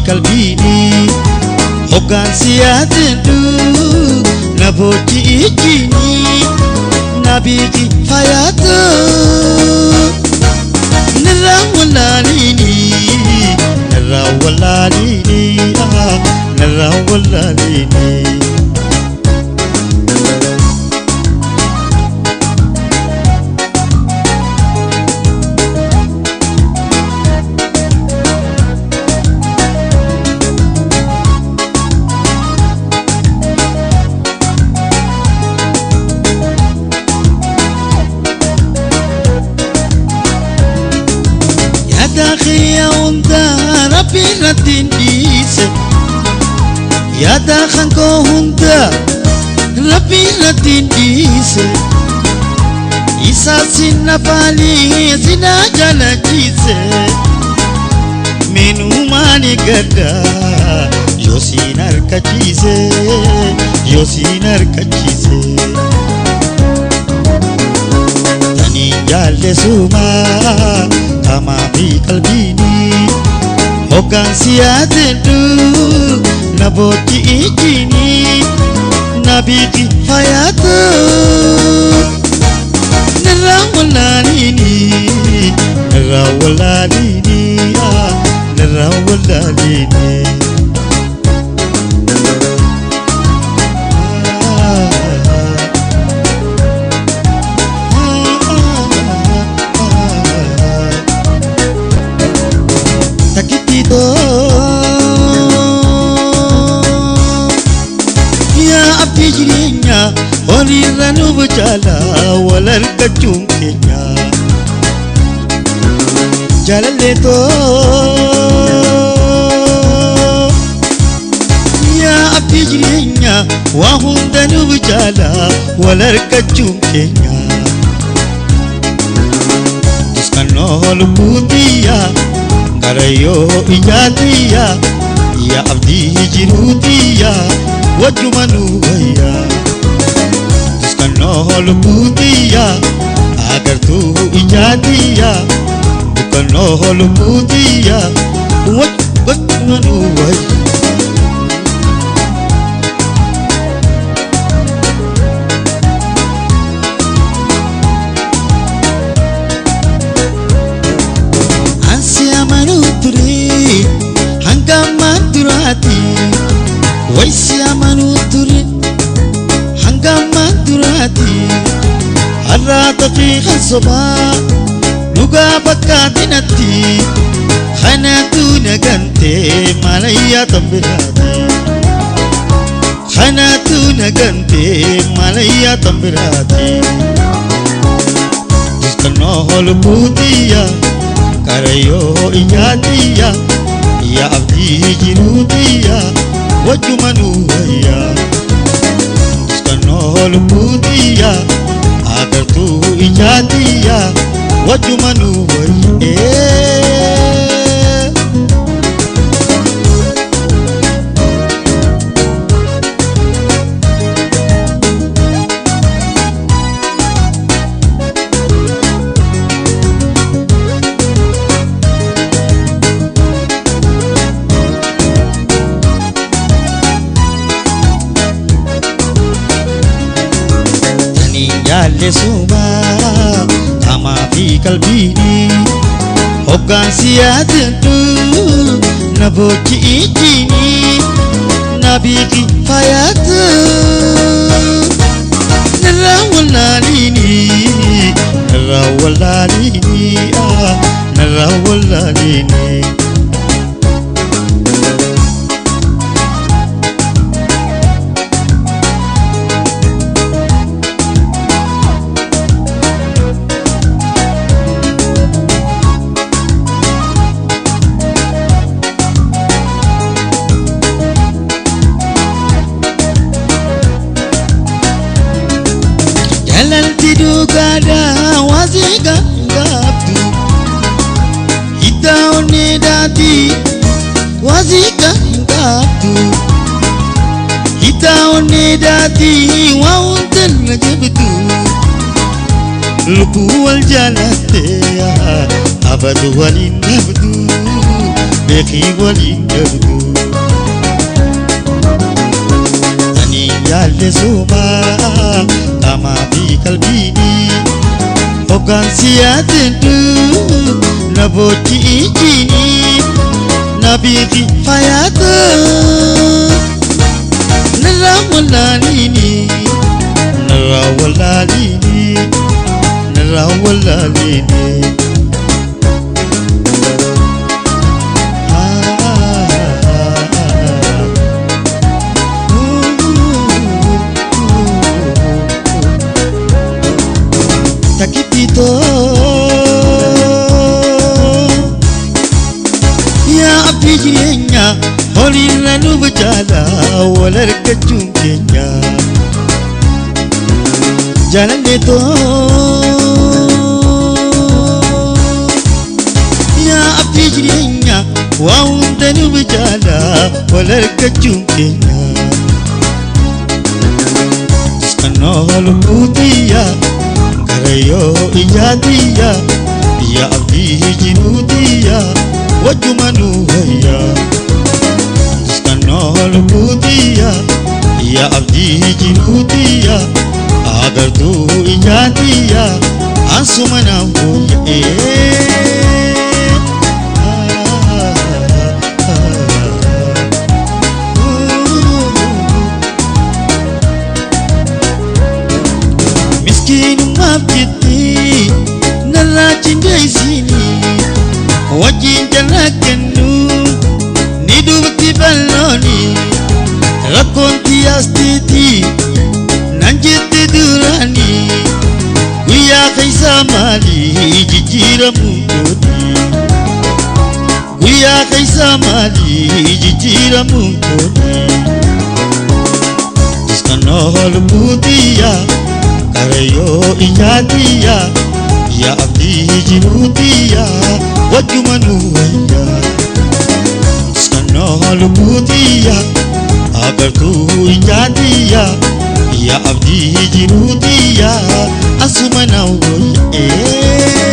قلبيني حقان سيادنو نبوتي إجيني نبيكي حياتو نرى ولانيني نرى ولانيني نرى ولانيني يا هوندا ربي لتنديس يا داخن كو هوندا ربي لتنديس إسا سينا بالي سينا جانا جيس منو ماني غدا يوسينار كجيس يوسينار كجيس تاني جال سوما كما في قلبيني حقان سيادنو نبوتي إجيني نبيكي حياتو نرى ولانيني نرى ولانيني نرى ولانيني يا أبي جرينيا ولي رنو بجالا ولا الكجوم كينيا جالاليتو يا أبي جرينيا وهم دنو بجالا ولا الكجوم كينيا تسكنو لبوديا Karayo ijatiya ya abdi jirutiya wajumanu waya Tuskano holuputiya agar tu ijatiya Tukano holuputiya wajumanu waya ويسيا منوتري هنگاما دراتي الراتقي خصبا لغا بكاتنتي خناتو نغنتي ماليا تنبراتي خناتو نغنتي ماليا تنبراتي جسكنو هولبوديا كاريو إياديا يا عبدي جنوديا وجمنو ويا تسكنو لبوديا أغرتو إجاديا وجمنو ويا Jalle suma kama fi qalbini hoggan siyadatu nabochi ijini nabiki fayatu narawalani narawalani Tidugada waziga ngabdu Itaone dati waziga ngabdu Itaone dati waunten najabdu Lupu wal jalate abadu walin nabdu Beki walin nabdu yaalesuma qaamaa fi qalbiini hoggaansi yaadendu na bochi ijini na biiti fayyada narra walaalini narra walaalini narra walaalini takipito ya abdi jirenya holina nubjala walarkachum kenya jalan deto ya abdi jirenya waunda nubjala walarkachum kenya skanol putiya Yo ijadiya ya abdi jinudiya wajumanu haya skanol budiya ya abdi jinudiya agar tu ijadiya ansumana hoye abjiti narrachin jaisini wajin jalakanu nidubti balloni rakonti astiti nanjiti durani guya kaisa mali jijira mungoni guya kaisa mali jijira mungoni iskanol budiya Karayo ijadiya ya abdi jinudiya wajumanu waya skanol budiya agar tu ijadiya ya abdi jinudiya asumana waya